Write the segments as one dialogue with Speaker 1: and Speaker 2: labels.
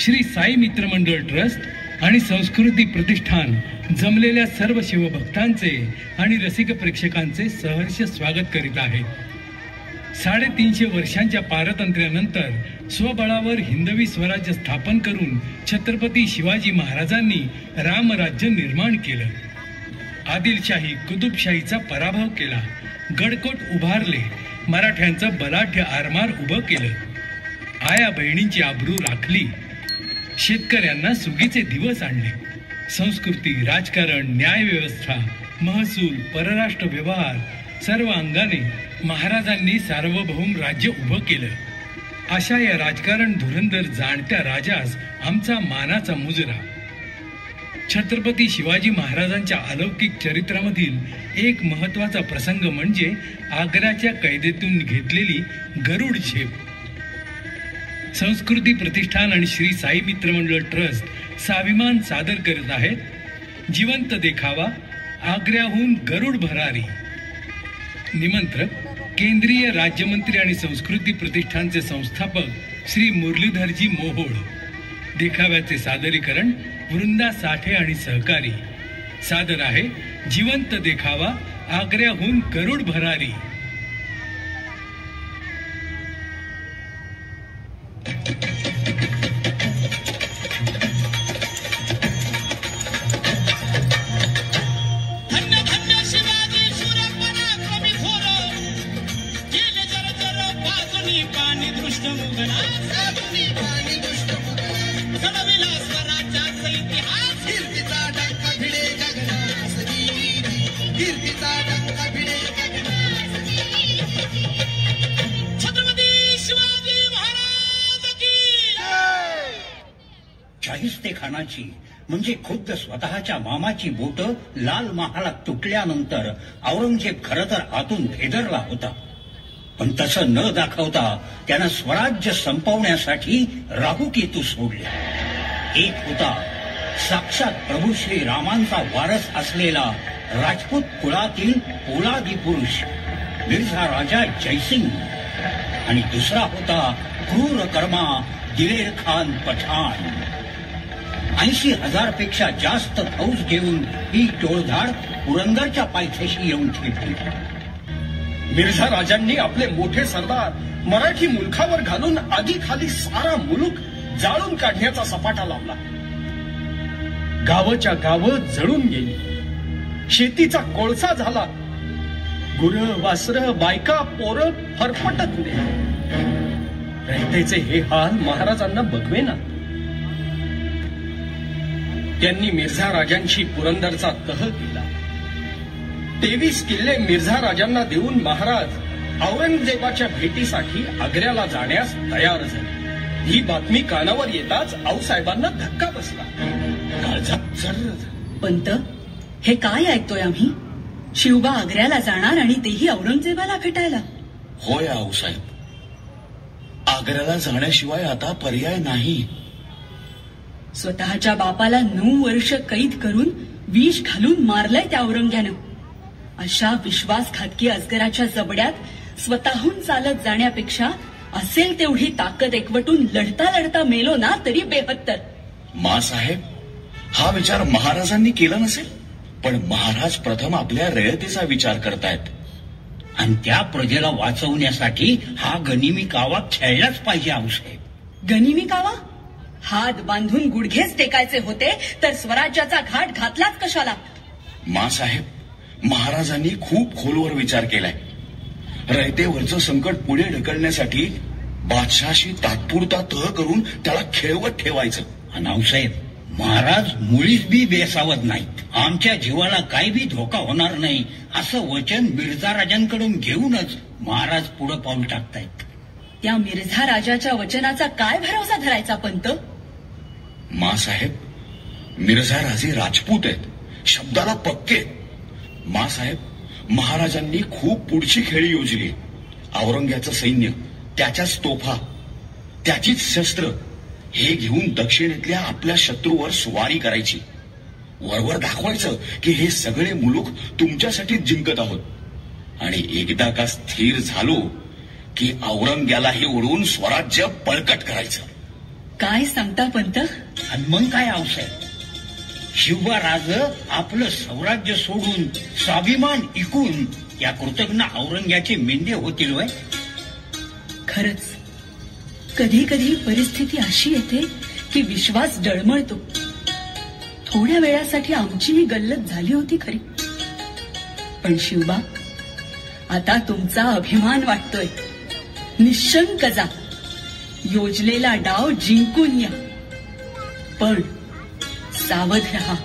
Speaker 1: श्री साई मित्र मंडळ ट्रस्ट आणि संस्कृती प्रतिष्ठान जमलेल्या सर्व शिवभक्तांचे आणि रसिक प्रेक्षकांचे सहर्ष स्वागत करीत आहेत. 350 वर्षांच्या पारतंत्र्यानंतर स्वबळावर हिंदवी स्वराज्य स्थापन करून छत्रपती शिवाजी महाराजांनी रामराज्य निर्माण केलं. आदिलशाही कुतुबशाहीचा पराभव केला, गडकोट उभारले, मराठ्यांचं बलाढ्य आरमार उभं केलं, आया बहिणींची आबरू राखली, शेतकऱ्यांना सुगीचे दिवस आणले. संस्कृती, राजकारण, न्यायव्यवस्था, महसूल, परराष्ट्र व्यवहार सर्व अंगाने महाराजांनी सार्वभौम राज्य उभं केलं. अशा या राजकारण धुरंधर जाणत्या राजास आमचा मानाचा मुजरा. छत्रपती शिवाजी महाराजांच्या अलौकिक चरित्रामधील एक महत्वाचा प्रसंग म्हणजे आग्र्याच्या कैदेतून घेतलेली गरुड झेप. संस्कृती प्रतिष्ठान आणि श्री साई मित्र मंडळ ट्रस्ट स्वाभिमान सादर करत आहेत जिवंत देखावा आग्र्याहून गरुड भरारी. निमंत्रक केंद्रीय राज्यमंत्री आणि संस्कृती प्रतिष्ठानचे संस्थापक श्री मुरलीधरजी मोहोळ. देखाव्याचे सादरीकरण वृंदा साठे आणि सहकारी. सादर आहे जिवंत देखावा आग्र्याहून गरुड भरारी.
Speaker 2: शाहिस्तेखानाची म्हणजे खुद्द स्वतःच्या मामाची बोट लाल महालात तुटल्यानंतर औरंगजेब खरं तर आतून भेदरला होता. पण तसं न दाखवता त्यानं स्वराज्य संपवण्यासाठी राहुकेतू सोडले. एक होता साक्षात प्रभू श्री रामांचा वारस असलेला राजपूत कुळातील पोलादी पुरुष मिर्झा राजा जयसिंग आणि दुसरा होता क्रूर कर्मा दिलेर खान पठाण. 80,000 पेक्षा जास्त फौज घेऊन ही टोळधाड पुरंदरच्या पायथ्याशी येऊन ठेपली.
Speaker 3: मिर्झा राजांनी आपले मोठे सरदार मराठी मुलखावर घालून आधी खाली सारा मुलूक जाळून काढण्याचा सपाटा लावला. गावच्या गावं जळून गेली, शेतीचा कोळसा झाला, गुरं वासरं बायका पोरं फरफटतले. रयतेचे हे हाल महाराजांना बघवेना. त्यांनी मिर्झा राजांशी पुरंदरचा तह केला. 23 किल्ले मिर्झा राजांना देऊन महाराज औरंगजेबाच्या भेटीसाठी आग्र्याला जाण्यास तयार झाले. ही बातमी कानावर येताच आऊसाहेबांना धक्का बसला. काळजात जर्र.
Speaker 4: पंत, हे काय ऐकतोय आम्ही? शिवबा आग्र्याला जाणार आणि तेही औरंगजेबाला भेटायला?
Speaker 5: होय आऊसाहेब, आग्र्याला जाण्याशिवाय आता पर्याय नाही.
Speaker 4: स्वतःच्या बापाला 9 वर्ष कैद करून विष घालून मारलंय त्या औरंग्यानं. अशा विश्वासघातकी अजगराच्या जबड्यात स्वतःहून चालत जाण्यापेक्षा असेल तेवढी ताकद एकवटून लढता लढता मेलो ना तरी बेहत्तर.
Speaker 5: मासाहेब, हा विचार महाराजांनी केला नसेल, पण महाराज प्रथम आपल्या रयतेचा विचार करतायत.
Speaker 2: आणि त्या प्रजेला वाचवण्यासाठी हा गनिमी कावा खेळलाच पाहिजे. आऊसाहेब,
Speaker 4: गनिमी कावा? हात बांधून गुडघेच टेकायचे होते तर स्वराज्याचा घाट घातलाच कशाला?
Speaker 5: मासाहेब, महाराजांनी खूप खोलवर विचार केलाय. रयतेवरचं संकट पुढे ढकलण्यासाठी बादशाहाशी तात्पुरता तह करून त्याला खेळवत ठेवायचं.
Speaker 2: आणि आऊसाहेब, महाराज मुळीच बी बेसावत नाहीत. आमच्या जीवाला काही बी धोका होणार नाही असं वचन मिर्झा राजांकडून घेऊनच महाराज पुढे पाऊल टाकतायत.
Speaker 4: त्या मिर्झा राजाच्या वचनाचा काय भरोसा धरायचा पंत?
Speaker 5: मासाहेब, मिर्झा राजे राजपूत आहेत, शब्दाला पक्के. मासाहेब, महाराजांनी खूप पुढची खेळी योजली. औरंग्याचं सैन्य, त्याच्याच तोफा, त्याचीच शस्त्र हे घेऊन दक्षिणेतल्या आपल्या शत्रूवर स्वारी करायची. वरवर दाखवायचं की हे सगळे मुलूक तुमच्यासाठीच जिंकत आहोत. आणि एकदा का स्थिर झालो की औरंग्यालाही उडवून स्वराज्य बळकट करायचं.
Speaker 4: काय सांगता पंत?
Speaker 2: आणि मग काय आवसाहेब, शिवबा राज आपलं स्वराज्य सोडून स्वाभिमान इकून या कृतज्ञ औरंग्याचे मेंढे होतील वय?
Speaker 4: खरंच कधी कधी परिस्थिती अशी येते की विश्वास डळमळतो. थोड्या वेळासाठी आमचीही गल्लत झाली होती खरी, पण शिवबा आता तुमचा अभिमान वाटतोय. निशंक जा, योजलेला डाव जिंकून या, पण सावध रहा.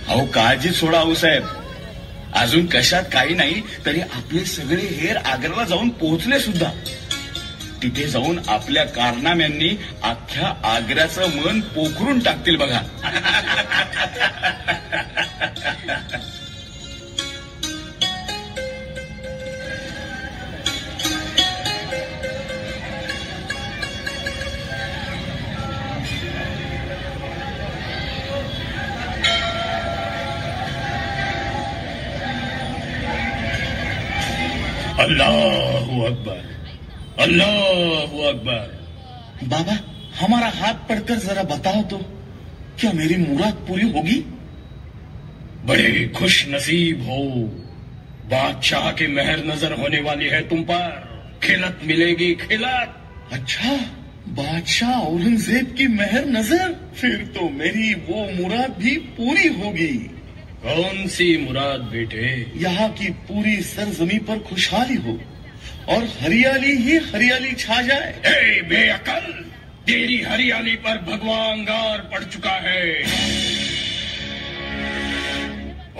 Speaker 5: अहो काळजी सोडा आऊसाहेब, अजून कशात काही नाही तरी आपले सगळे हेर आग्र्याला जाऊन पोहोचले सुद्धा. तिथे जाऊन आपल्या कारनाम्यांनी अख्ख्या आग्र्याचं मन पोखरून टाकतील बघा.
Speaker 3: अल्लाहू अकबर, अल्लाहू अकबर.
Speaker 5: बाबा हमारा हाथ पढ़कर जरा बताओ तो, क्या मेरी मुराद पूरी होगी?
Speaker 3: बड़े खुश नसीब हो, बादशाह की मेहर नजर होने वाली है तुम पर. खिलत मिलेगी खिलत.
Speaker 5: अच्छा, बादशाह औरंगजेब की मेहर नजर, फिर तो मेरी वो मुराद भी पूरी होगी.
Speaker 3: कौन सी मुराद बेटे?
Speaker 5: यहाँ की पूरी सरजमी पर खुशहाली हो और हरियाली ही हरियाली छा जाए.
Speaker 3: ए बेअकल, तेरी हरियाली पर भगवान अंगार पड़ चुका है,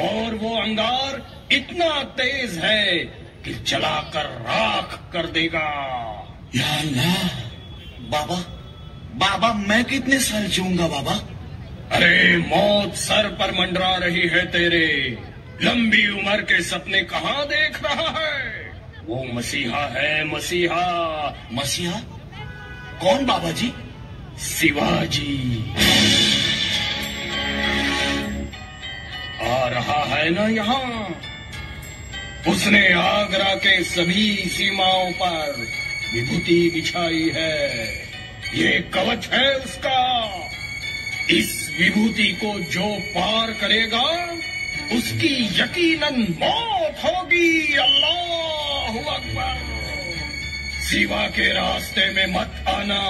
Speaker 3: और वो अंगार इतना तेज है कि जलाकर राख कर देगा.
Speaker 5: या अल्लाह. बाबा बाबा मैं कितने साल जीऊंगा बाबा?
Speaker 3: अरे मौत सर पर मंडरा रही है तेरे. लंबी उम्र के सपने कहाँ देख रहा है? वो मसीहा है, मसीहा.
Speaker 5: मसीहा? कौन बाबा जी?
Speaker 3: शिवाजी आ रहा है ना यहाँ. उसने आगरा के सभी सीमाओं पर विभूति बिछाई है. ये कवच है उसका. इस विभूति को जो पार करेगा उसकी यकीनन मौत होगी. अल्लाहू अकबर. शिवा के रास्ते में मत आना,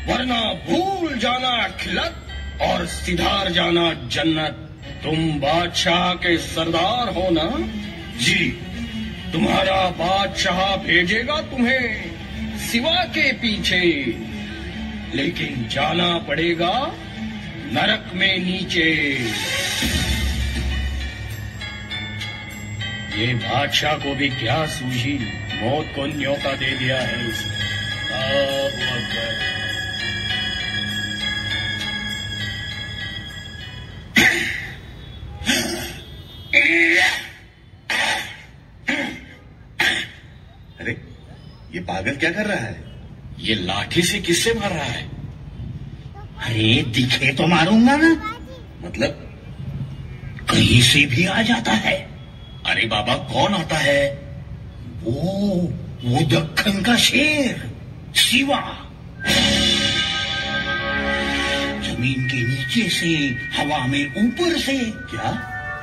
Speaker 3: वरना भूल जाना खिलत और सिधार जाना जन्नत. तुम बादशाह के सरदार हो ना?
Speaker 5: जी.
Speaker 3: तुम्हारा बादशाह भेजेगा तुम्हें शिवा के पीछे, लेकिन जाना पड़ेगा नरक में नीचे. ये बादशाह को भी क्या सूझी, मौत को न्योता दे दिया है उसने. अल्लाहू अकबर.
Speaker 5: अरे ये पागल क्या कर रहा है? ये लाठी से किससे मार रहा है?
Speaker 2: अरे दिखे तो मारूंगा ना.
Speaker 5: मतलब
Speaker 2: कहीं से भी आ जाता है.
Speaker 5: अरे बाबा कौन आता है?
Speaker 2: वो दक्खन का शेर शिवा. जमीन के नीचे से, हवा में ऊपर से,
Speaker 5: क्या?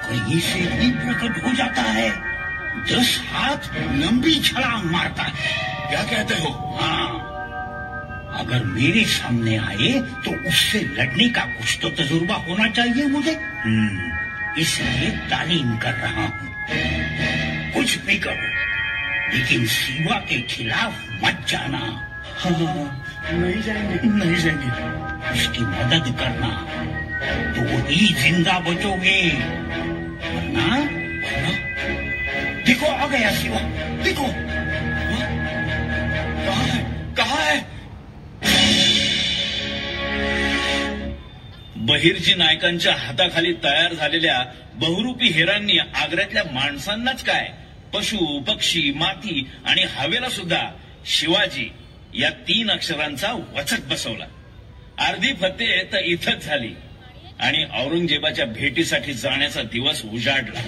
Speaker 2: कहीं से भी प्रकट हो जाता है. 10 हाथ लंबी छलांग मारता है.
Speaker 5: क्या कहते हो?
Speaker 2: हाँ, अगर मेरे सामने आए तो उससे लड़ने का कुछ तो तजुर्बा होना चाहिए मुझे. इसलिए तालीम कर रहा हूँ. कुछ भी करो, लेकिन शिवा के खिलाफ मत जाना.
Speaker 5: नहीं जाएंगे.
Speaker 2: उसकी मदद करना तो ही जिंदा बचोगे, वरना देखो आ गया शिवा. देखो.
Speaker 5: कहाँ है? बहिर्जी नायकांच्या हाताखाली तयार झालेल्या बहुरूपी हेरांनी आग्र्यातल्या माणसांनाच काय, पशु पक्षी माती आणि हवेला सुद्धा शिवाजी या 3 अक्षरांचा वचक बसवला. अर्धी फते तर इथंच झाली आणि औरंगजेबाच्या भेटीसाठी जाण्याचा दिवस उजाडला.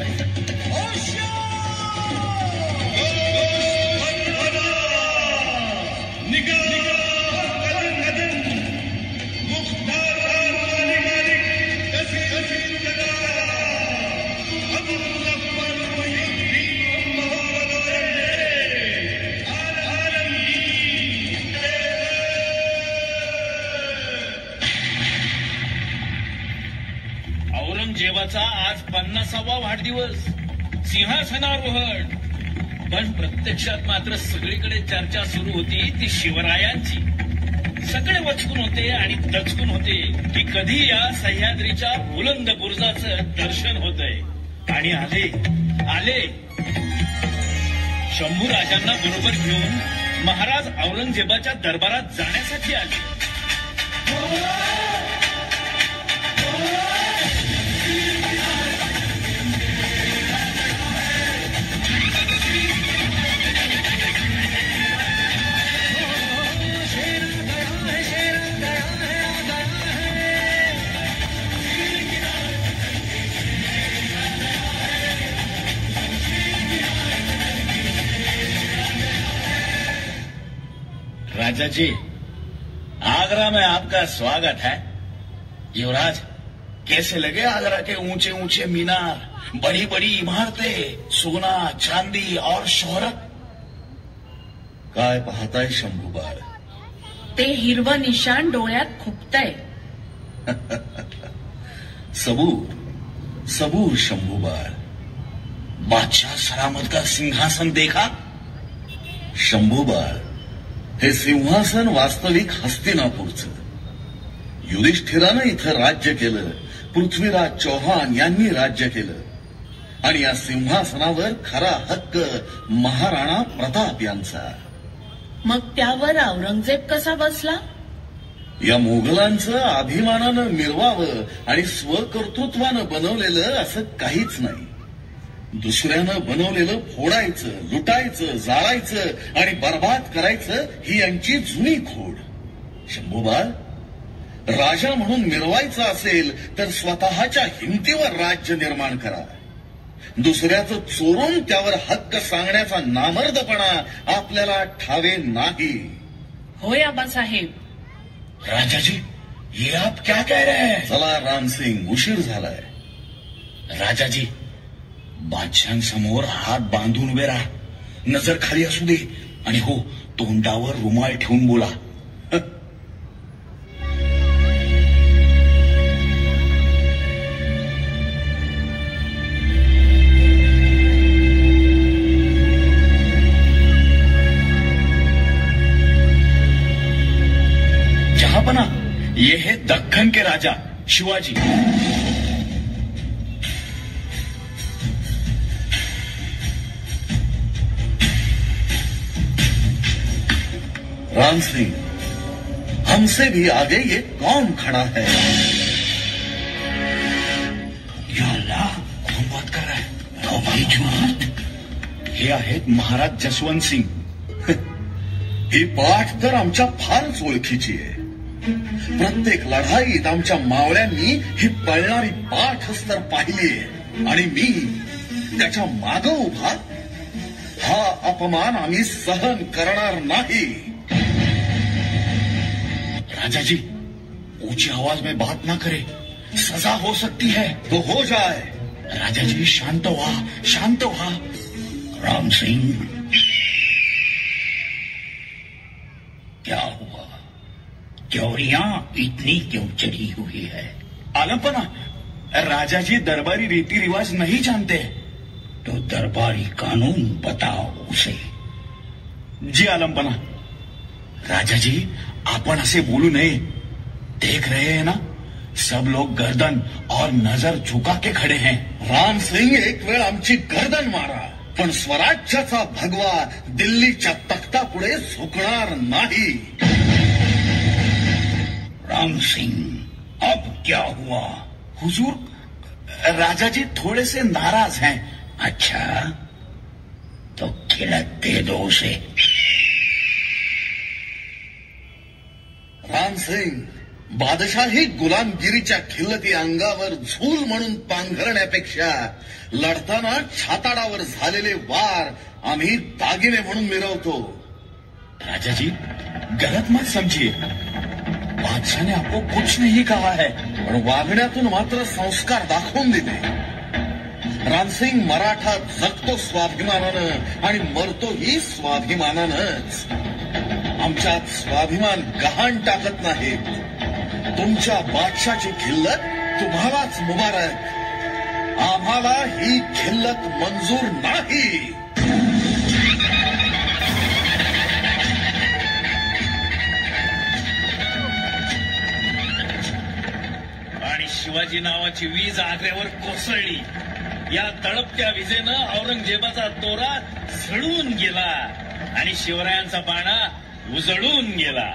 Speaker 5: शहाजहानचा आज 50वा वाढदिवस, सिंहासनारोहण. पण प्रत्यक्षात मात्र सगळीकडे चर्चा सुरू होती ती शिवरायांची. सगळे वचकून होते आणि दचकून होते की कधी या सह्याद्रीच्या बुलंद बुरुजाचं दर्शन होतंय. आणि आले शंभूराजांना बरोबर घेऊन महाराज औरंगजेबाच्या दरबारात जाण्यासाठी आले. राजा जी, आगरा में आपका स्वागत है. युवराज, कैसे लगे आगरा के ऊंचे ऊंचे मीनार, बड़ी बड़ी इमारतें, सोना चांदी और शोहरत? काय पाहताय शंभूबाळ?
Speaker 6: ते हिरवं निशाण डोळ्यात खुपतंय.
Speaker 5: सबूर शंभूबाळ. बादशाह सलामत का सिंहासन देखा? शंभूबाळ, हे सिंहासन वास्तविक हस्तिनापूरचं. युधिष्ठिरानं इथं राज्य केलं, पृथ्वीराज चौहान यांनी राज्य केलं आणि या सिंहासनावर खरा हक्क महाराणा प्रताप यांचा.
Speaker 6: मग त्यावर औरंगजेब कसा बसला?
Speaker 5: या मोगलांचं अभिमानानं मिरवावं आणि स्वकर्तृत्वानं बनवलेलं असं काहीच नाही. दुसऱ्यानं बनवलेलं फोडायचं, लुटायचं, जाळायचं आणि बर्बाद करायचं ही यांची जुनी खोड. शंभूबाळ, राजा म्हणून मिरवायचं असेल तर स्वतःच्या हिमतीवर राज्य निर्माण करा. दुसऱ्याचं चोरून त्यावर हक्क सांगण्याचा नामर्दपणा आपल्याला ठावे नाही.
Speaker 6: होय आबासाहेब.
Speaker 5: राजाजी, ये आप क्या कह रहे हैं? चला रामसिंग, उशीर झालाय. राजाजी, बादशांसमोर हात बांधून उभे राहा. नजर खाली असू दे आणि हो, तोंडावर रुमाल ठेवून बोला. जहापना, ये है दक्खन के राजा शिवाजी. राम सिंह, हमसे भी आगे ये कौन खड़ा है? या अल्लाह, कौन बात कर रहा है? हे आहेत महाराज जसवंत सिंग. ही पाठ तर आमच्या फारच ओळखीची आहे. प्रत्येक लढाईत आमच्या मावळ्यांनी ही पळणारी पाठच तर पाहिली आहे आणि मी त्याच्या मागं उभा. हा अपमान आम्ही सहन करणार नाही. राजा जी, ऊंची आवाज में बात ना करे, सजा हो सकती है. तो हो जाए. राजा जी, शांत व्हा, शांत व्हा.
Speaker 2: राम सिंह, क्या हुआ? त्योरियां इतनी क्यों चढ़ी हुई है?
Speaker 5: आलमपना, राजा जी दरबारी रीति रिवाज नहीं जानते.
Speaker 2: तो दरबारी कानून बताओ उसे.
Speaker 5: जी आलमपना. राजा जी, आपण असे बोलू नये. देख रहे हैं ना, सब लोग गर्दन और नजर झुका के खड़े हैं. राम सिंग, एक वेळ आमची गर्दन मारा, पण स्वराज्याचा भगवा दिल्लीच्या तख्तापुढे झुकणार नाही.
Speaker 2: राम सिंह, अब क्या हुआ?
Speaker 5: हुजूर, राजा जी थोड़े से नाराज हैं.
Speaker 2: अच्छा, तो खिलत दे दो उसे.
Speaker 5: राम सिंग, बादशाही गुलामगिरीच्या खिल्लती अंगावर झूल म्हणून पांघरण्यापेक्षा लढताना छाताडावर झालेले वार आम्ही दागिने म्हणून मिरवतो. राजाजी, गलत मत समझिए. बादशाह ने आपको कुछ नहीं कहा है, पण वागण्यातून मात्र संस्कार दाखवून दिले. रामसिंग मराठा जगतो स्वाभिमानानं आणि मरतोही स्वाभिमानानंच. आमच्यात स्वाभिमान गहाण टाकत नाहीत. तुमच्या बादशाची खिल्लत तुम्हालाच मुबारक. आम्हाला ही खिल्लत मंजूर नाही.
Speaker 7: आणि शिवाजी नावाची वीज आग्र्यावर कोसळली. या तळपत्या विजेनं औरंगजेबाचा तोरा झळून गेला आणि शिवरायांचा बाणा उजळून गेला.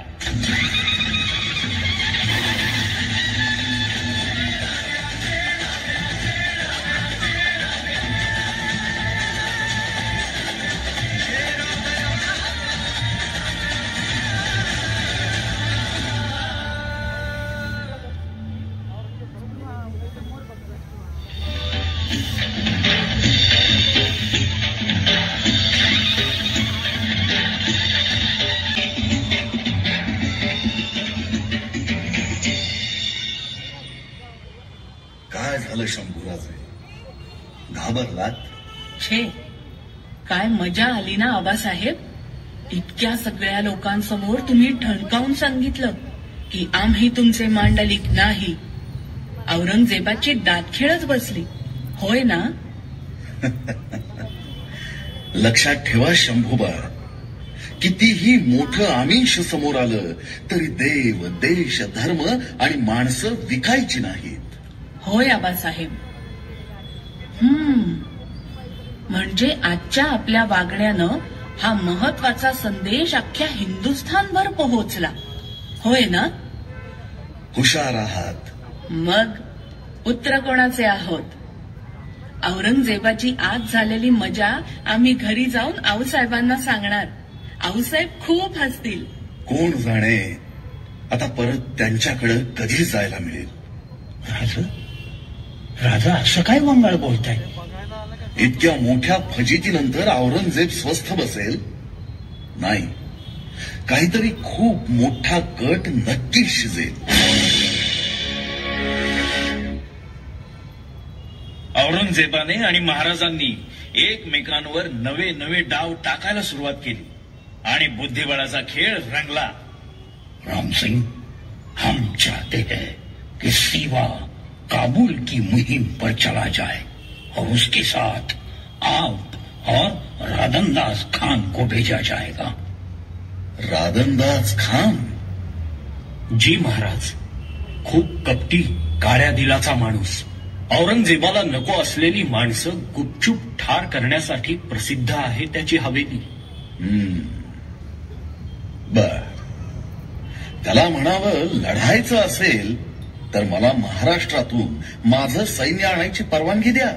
Speaker 5: काय झालं शंभूराजे? घाबरलात?
Speaker 6: छे, काय मजा आली ना आबासाहेब. इतक्या सगळ्या लोकांसमोर तुम्ही ठणकावून सांगितलं की आम्ही तुमचे मांडलिक नाही. औरंगजेबाची दातखिळच बसली, होय ना?
Speaker 5: लक्षात ठेवा शंभूबा, कितीही मोठं आमिष समोर आलं तरी देव, देश, धर्म आणि माणसं विकायची नाहीत.
Speaker 6: होय आबासाहेब. म्हणजे आजच्या आपल्या वागण्यानं हा महत्वाचा संदेश अख्ख्या हिंदुस्थानभर पोहोचला, होय ना?
Speaker 5: हुशार आहात.
Speaker 6: मग पुत्र कोणाचे आहोत? औरंगजेबाची आज झालेली मजा आम्ही घरी जाऊन आऊसाहेबांना सांगणार. आऊसाहेब खूप हसतील.
Speaker 5: कोण जाणे आता परत त्यांच्याकडे कधी जायला मिळेल.
Speaker 2: राजा असं काय वंगाळ बोलताय?
Speaker 5: इतक्या मोठ्या फजितीनंतर औरंगजेब स्वस्थ बसेल? नाही, काहीतरी खूप मोठा कट नक्की शिजेल.
Speaker 7: औरंगजेबाने आणि महाराजांनी एकमेकांवर नवे नवे डाव टाकायला सुरुवात केली आणि बुद्धिबळाचा खेळ रंगला.
Speaker 2: रामसिंग, हम चाहते हैं कि सिवा काबुल की मुहिम पर चला जाए और उसके साथ आप और रादनदास खान को भेजा जाएगा.
Speaker 5: रादनदास खान?
Speaker 3: जी महाराज. खूप कपटी, काळ्या दिलाचा माणूस. औरंगजेबाला नको असलेली माणसं गुपचूप ठार करण्यासाठी प्रसिद्ध आहे त्याची हवेली.
Speaker 5: बर, त्याला म्हणावं लढायचं असेल तर मला महाराष्ट्रातून माझं सैन्य आणायची परवानगी द्या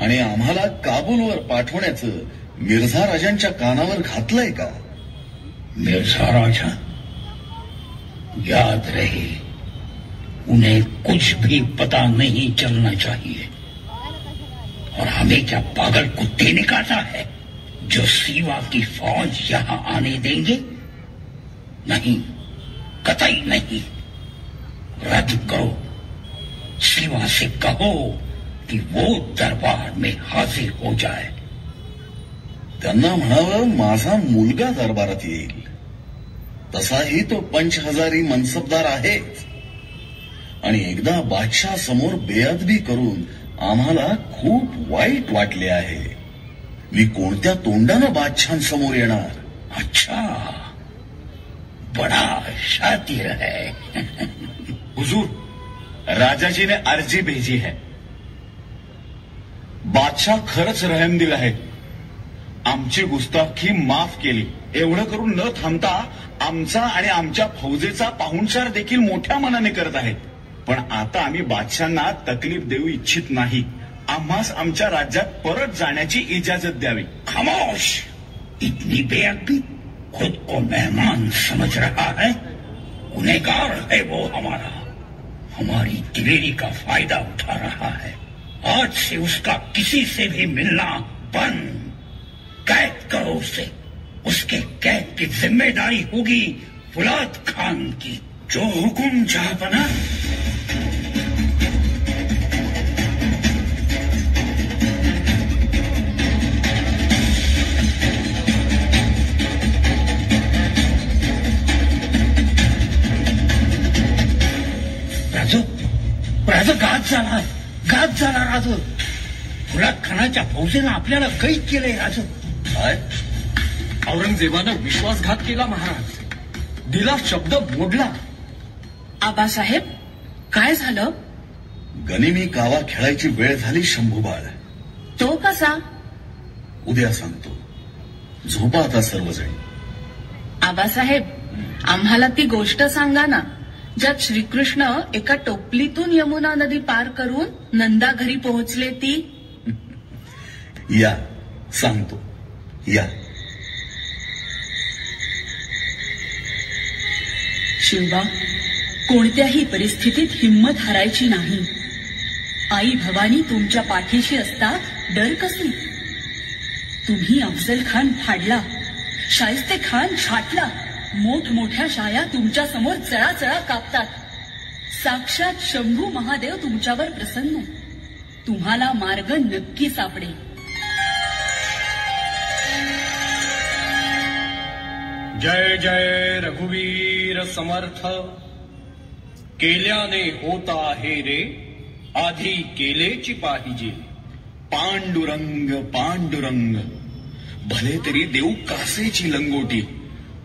Speaker 5: आणि आम्हाला काबूलवर पाठवण्याचं मिर्झा राजांच्या कानावर घातलंय का?
Speaker 2: मिर्झा राजा, याद रहे, उन्हें कुछ भी पता नहीं चलना चाहिए. और हमें क्या पागल कुत्ते ने काटा है जो सीवा की फौज यहां आने देंगे? नहीं, कतई नहीं. रद्द करो. सीवा से कहो कि वो दरबार में हाजिर हो जाए.
Speaker 5: त्यांना म्हणावं माझा मुलगा दरबारात येईल. तसाही तो 5000 मनसबदार आहेच आणि एकदा बादशाह समोर बेअदबी करून आम्हाला खूप वाईट वाटले आहे. मी कोणत्या तोंडानं बादशाहांसमोर येणार?
Speaker 2: अच्छा, बड़ा शातिर है.
Speaker 5: हुजूर, राजाजी ने अर्जी भेजी है. बादशाह खरंच रहमदिल आहे. आमची गुस्ताखी माफ केली. एवढं करून न थांबता आमचा आणि आमच्या फौजेचा पाहुणचार देखील मोठ्या मनाने करत आहेत. पण आता आम्ही बादशाहांना तकलीफ देऊ इच्छित नाही. आम्हास आमच्या राज्यात परत जाण्याची इजाजत द्यावी.
Speaker 2: खामोश. इतनी बेअदबी. खुद को मेहमान समझ रहा है. गुनहगार है वो हमारा. हमारी दिलेरी का फायदा उठा रहा है. आज से उसका किसी से भी मिलना बंद. कैद करो उसे. उसके कैद की जिम्मेदारी होगी फुलाद खान की. जो हुकुम जहांपना. राजू, राजू घात झाला. राजू फुलाद खानाच्या फौजेनं आपल्याला कैद केलंय राज.
Speaker 3: काय? औरंगजेबानं विश्वासघात केला महाराज. दिला शब्द मोडला.
Speaker 6: आबासाहेब काय झालं?
Speaker 5: गनिमी कावा खेळायची वेळ झाली शंभूबाळ.
Speaker 6: तो कसा?
Speaker 5: उद्या सांगतो. झोपा आता सर्वजण.
Speaker 6: आबासाहेब आम्हाला ती गोष्ट सांगा ना, ज्यात श्रीकृष्ण एका टोपलीतून यमुना नदी पार करून नंदा घरी पोहोचले ती.
Speaker 5: या सांगतो या.
Speaker 4: शिवबा, कोणत्याही परिस्थितीत हिंमत हारायची नाही. आई भवानी तुमच्या पाठीशी असता डर कसली? तुम्ही अफजल खान फाडला, शाहिस्ते खान छाटला. मोठमोठ्या शाया तुमच्या समोर चळाचळा कापतात. साक्षात शंभू महादेव तुमच्यावर प्रसन्न. तुम्हाला मार्ग नक्की सापडेल.
Speaker 3: जय जय रघुवीर समर्थ. केल्याने होता आहे रे, आधी केलेची पाहिजे.
Speaker 5: पांडुरंग पांडुरंग, भले तरी देऊ कासेची लंगोटी,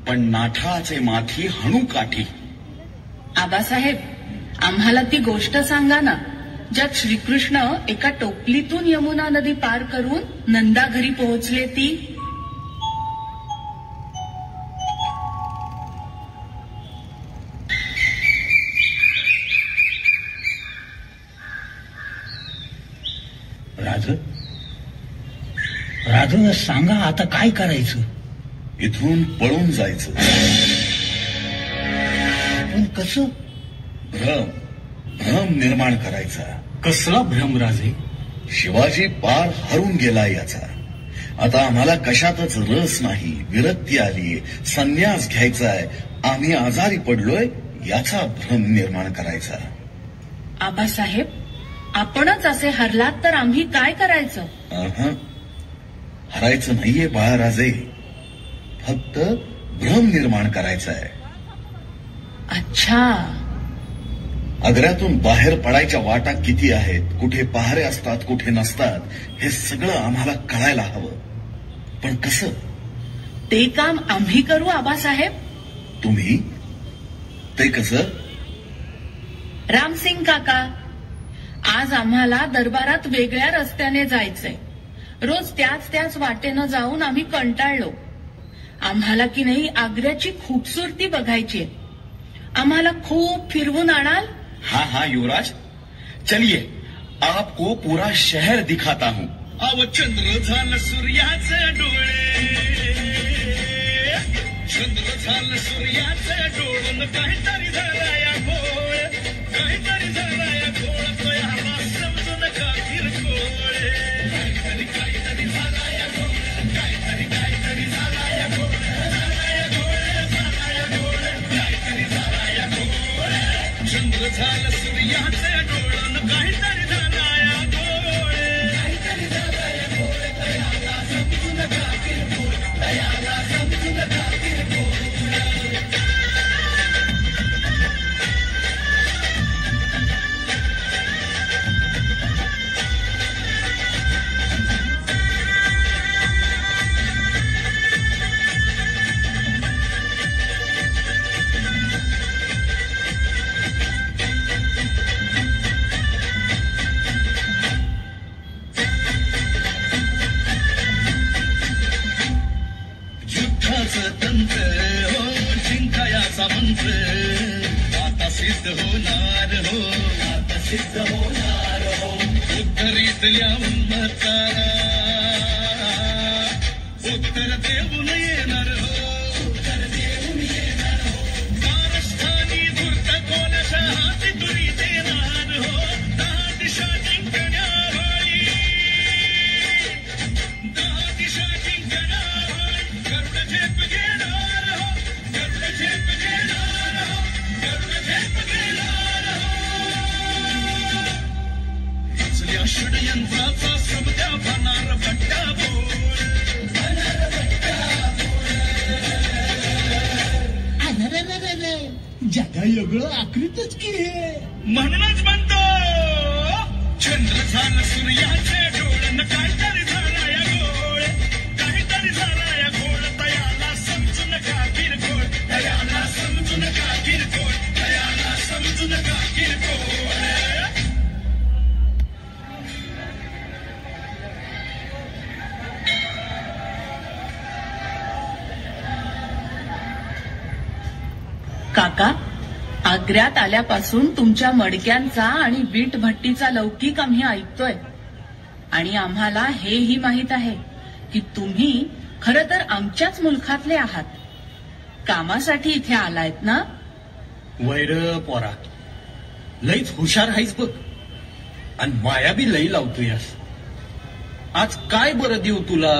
Speaker 5: पण नाठाचे माथी हणू काठी.
Speaker 6: आबासाहेब आम्हाला ती गोष्ट सांगा ना, ज्यात श्रीकृष्ण एका टोपलीतून यमुना नदी पार करून नंदा घरी पोहोचले ती.
Speaker 2: राज सांगा आता काय करायचं?
Speaker 5: इथून पळून जायचं.
Speaker 2: पण कसं?
Speaker 5: भ्रम निर्माण करायचा.
Speaker 3: कसला भ्रम राजे?
Speaker 5: शिवाजी पार हरून गेला याचा. आता आम्हाला कशातच रस नाही, विरक्ती आली, संन्यास घ्यायचाय, आम्ही आजारी पडलोय याचा भ्रम निर्माण करायचा.
Speaker 6: आबासाहेब आपणच असे हरलात तर आम्ही काय करायचं?
Speaker 5: हरायचं नाहीये बाळाराजे, फक्त भ्रम निर्माण करायचा आहे.
Speaker 6: अच्छा.
Speaker 5: आग्र्यातून बाहेर पडायच्या वाटा किती आहेत, कुठे पहारे असतात कुठे नसतात, हे सगळं आम्हाला कळायला हवं. पण कसं?
Speaker 6: ते काम आम्ही करू आबासाहेब.
Speaker 5: तुम्ही? ते कसं?
Speaker 6: रामसिंग काका, आज आम्हाला दरबारात वेगळ्या रस्त्याने जायचंय. रोज त्याच वाटेनं जाऊन आम्ही कंटाळलो. आम्हाला की नाही आग्र्याची खूबसूरती बघायची. आम्हाला खूप फिरवून आणाल?
Speaker 5: हाँ युवराज, चलिए आपको पूरा शहर दिखाता हूँ.
Speaker 7: अव चंद्र झालं सूर्याचे डोळे, चंद्र झालं सूर्याचे डोळून काहीतरी झाला या घोळ, काहीतरी झाला या घोळ, तो याला समजून का किरकोळ, काहीतरी झाला या घोळ, काहीतरी झाला या घोळ, झाला या घोळ, काहीतरी झाला या घोळ. चंद्र झालं सूर्याचे डोळून काहीतरी झाला या घोळ, काहीतरी झाला या घोळ, तयाला समजून का किरकोळ, तयाला समजून का किरकोळ. आता सिद्ध होणार हो, आता सिद्ध होणार हो. उत्तरेतल्या उन्मताला उत्तर देऊन येणार हो, उत्तर देऊन येणार हो. कारस्थानी धूर्त कोणाच्या हाती तुरी देणार हो. 10 दिशा जिंकण्यावाळी, 10 दिशा जिंकण्यावाळी. गरुड झेप घेणार हो, गरुड झेप घेणार हो, गरुड झेप घेणार हो. रचल्या षडयंत्राचा समद्या भणार भट्टा बोल, भणार भट्टा बोल.
Speaker 2: जगा एवढं आकृतच की हे.
Speaker 7: म्हणूनच म्हणतो
Speaker 8: चंद्र झालं सूर्याचे डोळ्यानं काहीतरी झाला या गोळ, काहीतरी झाला या गोळ. तयाला समजू नका किरकोळ, तयाला समजू नका किरकोळ, तयाला समजू नका किरकोळ.
Speaker 6: काका, आग्र्यात आल्यापासून तुमच्या मडक्यांचा आणि वीट भट्टीचा लौकिक आम्ही ऐकतोय आणि आम्हाला हेही माहित आहे की तुम्ही खरं तर आमच्याच मुलखातले आहात. कामासाठी इथे आलायत ना?
Speaker 3: वैर पोरा, लईच हुशार आहेस बघ आणि माया बी लई लावतोयस. आज काय बरं देऊ तुला?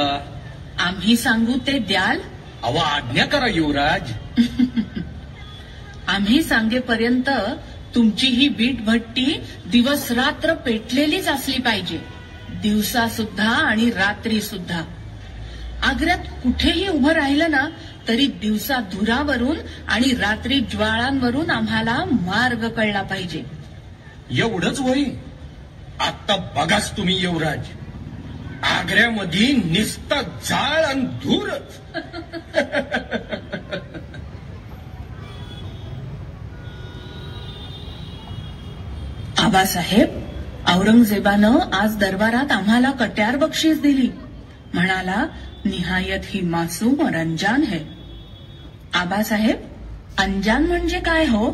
Speaker 6: आम्ही सांगू ते द्याल?
Speaker 3: अव आज्ञा करा युवराज.
Speaker 6: आम्ही सांगेपर्यंत तुमची ही वीट भट्टी दिवस रात्र पेटलेलीच असली पाहिजे, दिवसा सुद्धा आणि रात्री सुद्धा. आग्र्यात कुठेही उभं राहिलं ना तरी दिवसा धुरावरून आणि रात्री ज्वाळांवरून आम्हाला मार्ग कळला पाहिजे.
Speaker 3: एवढंच होई? आता बघाच तुम्ही युवराज, आग्र्यामध्ये निस्ता जाळ आणि धूरच.
Speaker 6: आबासाहेब, औरंगजेबानं आज दरबारात आम्हाला कट्यार बक्षीस दिली. म्हणाला, निहायत ही मासूम और अनजान है. आबासाहेब, अनजान म्हणजे काय हो?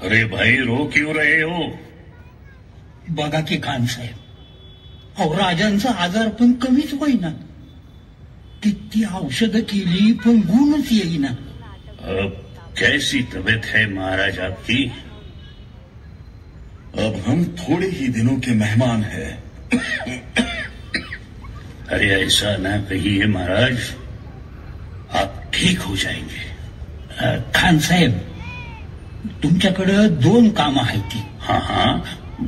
Speaker 2: अरे भाई, रो क्यों रहे हो?
Speaker 9: बघा की खान साहेब, अहो राजांचा आजार पण कमीच होईना. किती औषधं केली पण गुणच येईना.
Speaker 2: अब कैसी तबीयत है महाराज आपकी?
Speaker 5: अब हम थोड़े ही दिनों के मेहमान हैं.
Speaker 2: अरे ऐसा ना कहिए महाराज, आप ठीक हो जाएंगे.
Speaker 9: खान साहेब, तुमच्याकडं 2 कामं आहेत.
Speaker 2: हाँ हाँ,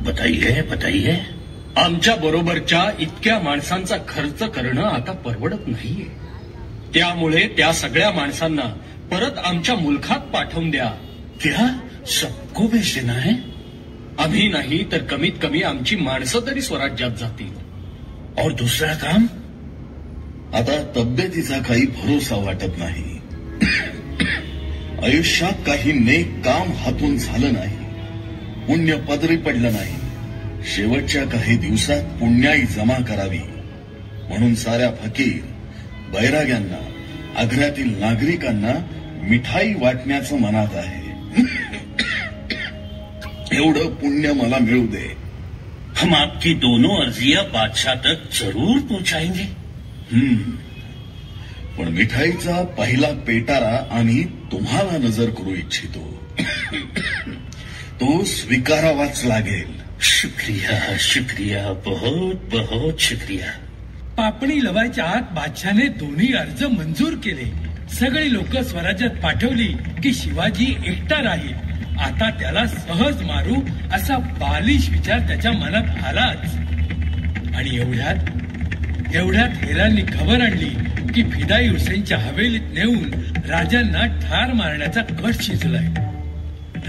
Speaker 2: बताइए बताइए.
Speaker 3: आमच्या बरोबरच्या इतक्या माणसांचा खर्च करणं आता परवडत नाहीये. त्यामुळे त्या सगळ्या माणसांना परत आमच्या मुलखात पाठवून द्या.
Speaker 5: क्या सबको बेच देना है?
Speaker 3: आम्ही नाही तर कमीत कमी आमची माणसं तरी स्वराज्यात जातील.
Speaker 5: और दूसरा काम, आता तब्येतीचा काही भरोसा वाटत नाही. आयुष्यात काही नेक काम हातून झालं नाही, पुण्य पदरी पडलं नाही. शेवटच्या काही दिवसात पुण्याई जमा करावी म्हणून साऱ्या फकीर बैराग्यांना, आग्र्यातील नागरिकांना मिठाई वाटण्याचं मनात आहे. एवढं पुण्य मला मिळू दे.
Speaker 2: हम आपकी दोनों अर्जियां बादशाह तक जरूर पहुंचाएंगे.
Speaker 5: पण मिठाईचा पहिला पेटारा आम्ही तुम्हाला नजर करू इच्छितो. तो स्वीकारावाच लागेल.
Speaker 2: शुक्रिया शुक्रिया, बहुत बहुत शुक्रिया.
Speaker 1: पापणी लवायच्या आत बादशाने दोन्ही अर्ज मंजूर केले. सगळी लोक स्वराज्यात पाठवली की शिवाजी एकटा राहील. आता त्याला सहज मारू असा बालिश विचार त्याच्या मनात आलाच. आणि एवढ्यात हेरांनी खबर आणली की फिदाई हुसेनच्या हवेलीत नेऊन राजांना ठार मारण्याचा कट शिजलाय.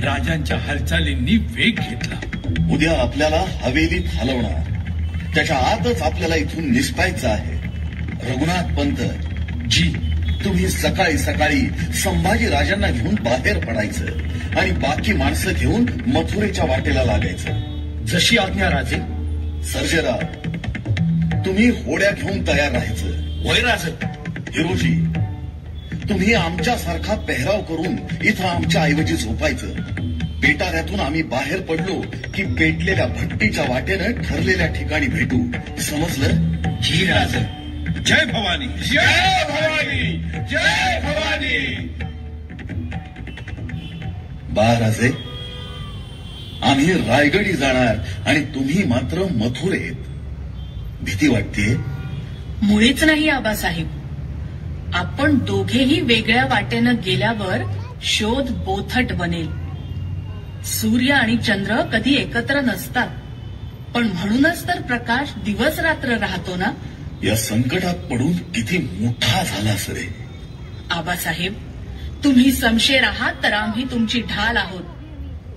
Speaker 1: राजांच्या हालचालींनी वेग घेतला.
Speaker 5: उद्या आपल्याला हवेलीत हलवणार, त्याच्या आतच आपल्याला इथून निसटायचं आहे. रघुनाथ पंत जी, तुम्ही सकाळी सकाळी संभाजी राजांना घेऊन बाहेर पडायचं आणि बाकी माणसं घेऊन मथुरेच्या वाटेला लागायचं.
Speaker 3: जशी आज्ञा राजे.
Speaker 5: सर्जेराव, तुम्ही होड्या घेऊन तयार राहायचं.
Speaker 2: वैराज,
Speaker 5: हिरोजी, तुम्ही आमच्यासारखा पेहराव करून इथं आमच्या ऐवजी झोपायचं. पेटाऱ्यातून आम्ही बाहेर पडलो की पेटलेल्या भट्टीच्या वाटेनं ठरलेल्या ठिकाणी भेटू. समजलं?
Speaker 2: जी राज.
Speaker 8: जय भवानी, जय भवानी, जय भवानी.
Speaker 5: राजे, आम्ही रायगडी जाणार आणि तुम्ही मात्र मथुरेत. भीती वाटतेय?
Speaker 6: मुळीच नाही आबासाहेब. आपण दोघेही वेगळ्या वाटेनं गेल्यावर शोध बोथट बनेल. सूर्य आणि चंद्र कधी एकत्र नसतात, पण म्हणूनच तर प्रकाश दिवस रात्र राहतो ना.
Speaker 5: या संकटात पडून किती मोठा झालास रे.
Speaker 6: आबासाहेब, तुम्ही समशेर आहात तर आम्ही तुमची ढाल आहोत.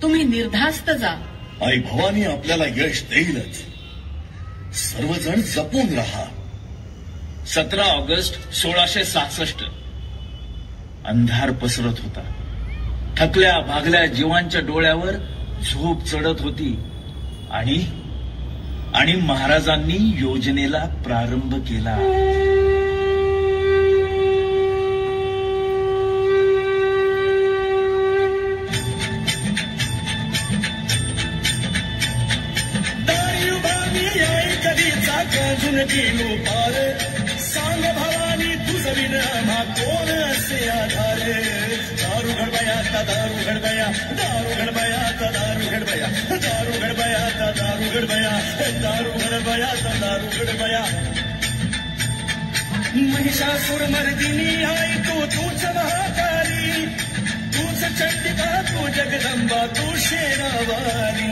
Speaker 6: तुम्ही निर्धास्त जा.
Speaker 5: आई भवानी आपल्याला यश देईलच. सर्वजण जपून राहा.
Speaker 7: 17 ऑगस्ट 1666. अंधार पसरत होता. थकल्या भागल्या जीवांच्या डोळ्यावर झोप चढत होती आणि महाराजांनी योजनेला प्रारंभ केला.
Speaker 8: अजून गेलो पार, सांग भवानी तुझं विन आम्हा कोण असे आधार. दारू घडबया दारू घडबया, दारू घडबया दारू घडबया, दारू घडबया दारू घडबया, दारू घडबया दारू घडबया. महिषासुर मर्दिनी आई तूच महाकारी, तूच चंडिका तू जगदंबा तू शेरावारी.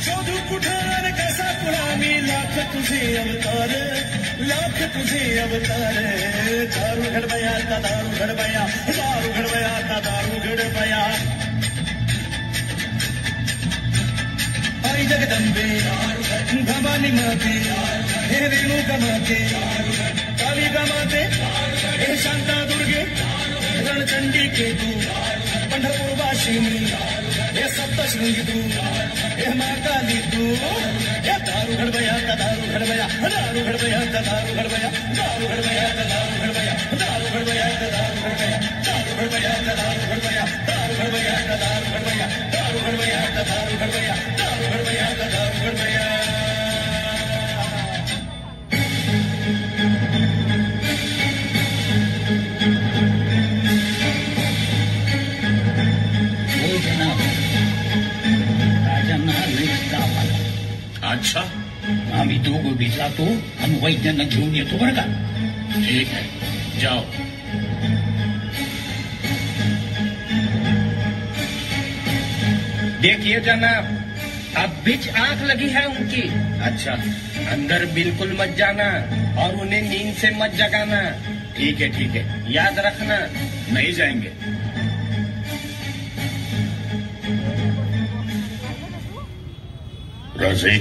Speaker 8: शोधू कुठं कसा तुला मी लाख तुझे अवतार, लाख तुझे अवतार. दारू घडबया दारू घडबया, दारू घडबया दारू घडबया. आई जगदंबे भवानी माते, हे रेणुका माते, कालिका माते, हे शांता दुर्गे, रणचंडिके तू, पंढरपूर वाशिनी, हे सप्तशृंगी तू, हे महाकाली तू. हे दारू घडबया दारू घडबया, दारू घडबया दारू घडबया, दारू घडबया दारू घडबया, दारू घडबया दारू घडबया, दारू घडबया दारू घडबया, दारू घडबया दारू घडबया, दारू घडबया दारू घडबया, दारू घडबया दारू घडबया.
Speaker 5: अच्छा,
Speaker 9: आम्ही दोघं बी जातो आणि वैद्यांना घेऊन येतो बरं का.
Speaker 5: ठीक है, जाओ.
Speaker 3: देखिए जनाब, अब बीच आंख लगी है उनकी. अच्छा, अंदर बिल्कुल मत जाना और उन्हें नींद से मत जगाना.
Speaker 5: ठीक है,
Speaker 3: याद रखना.
Speaker 5: नहीं जाएंगे.
Speaker 2: राजे,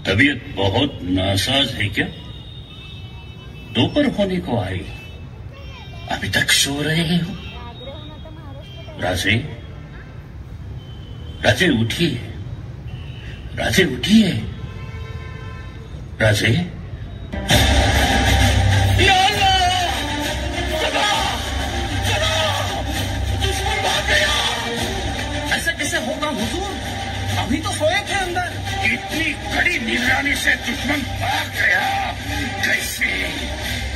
Speaker 2: तबीयत बहुत नासाज है क्या? दोपहर होने को आई, अभी तक सो रहे हो? राजे, राजे उठिए, राजे उठिए, राजे.
Speaker 3: दुश्मन भाग गया. ऐसा कैसे होगा हुजूर? अभी तो सोए थे अंदर.
Speaker 2: इतनी कड़ी निगरानी से दुश्मन भाग गया? कैसे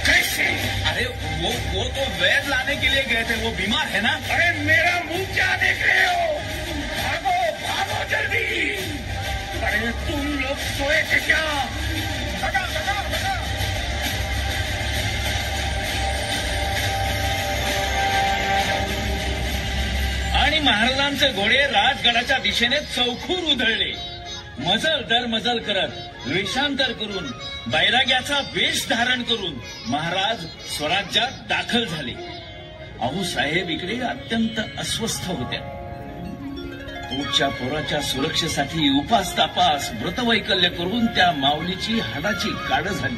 Speaker 2: कैसे?
Speaker 7: अरे वो तो वैद लाने के लिए गए थे. वो बीमार है ना.
Speaker 2: अरे मेरा मुंह क्या देख रहे हो? भागो भागो जल्दी. अरे तुम लोग सोए थे क्या? भगा भगा भगा.
Speaker 7: आणि महाराजांचे घोडे राजगडाच्या दिशेने चौखूर उधळले. मजल दर मजल करत वेषांतर करून बैराग्याचा वेश धारण करून महाराज स्वराज्यात दाखल झाले. आऊसाहेब इकडे अत्यंत अस्वस्थ होत्या. पोटच्या पोराच्या सुरक्षेसाठी उपास तापास व्रतवैकल्य करून त्या माऊलीची हाडाची काढ झाली.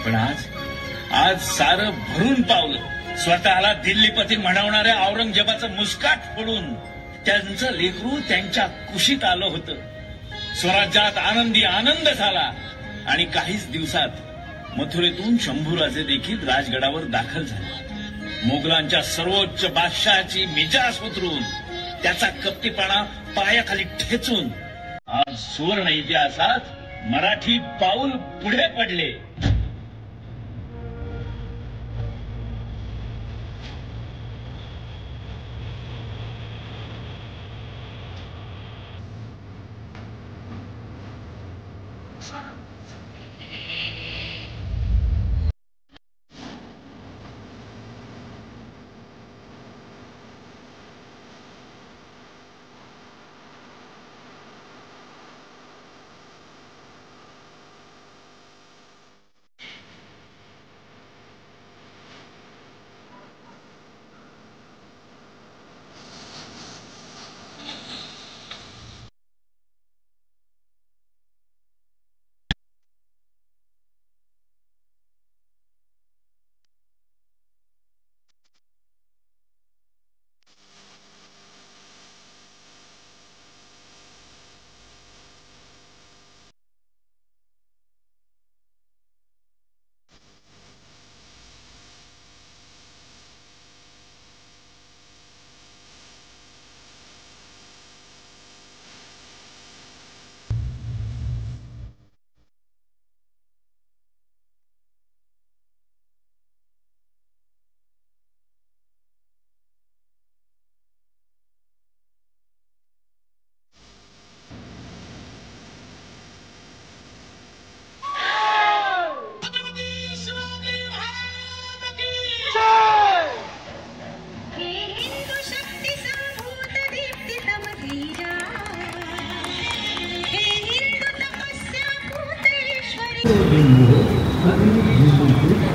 Speaker 7: पण आज सारं भरून पावलं. स्वतःला दिल्लीपती म्हणवणाऱ्या औरंगजेबाचं मुस्काट फोडून त्यांचं लेकरू त्यांच्या कुशीत आलं होतं. स्वराज्यात आनंदी आनंद झाला आणि काहीच दिवसात मथुरेतून शंभूराजे देखील राजगडावर दाखल झाले. मोगलांच्या सर्वोच्च बादशहाची मिजाज उतरून त्याचा कपटीपणा पायाखाली ठेचून आज सुवर्ण इतिहासात मराठी पाऊल पुढे पडले.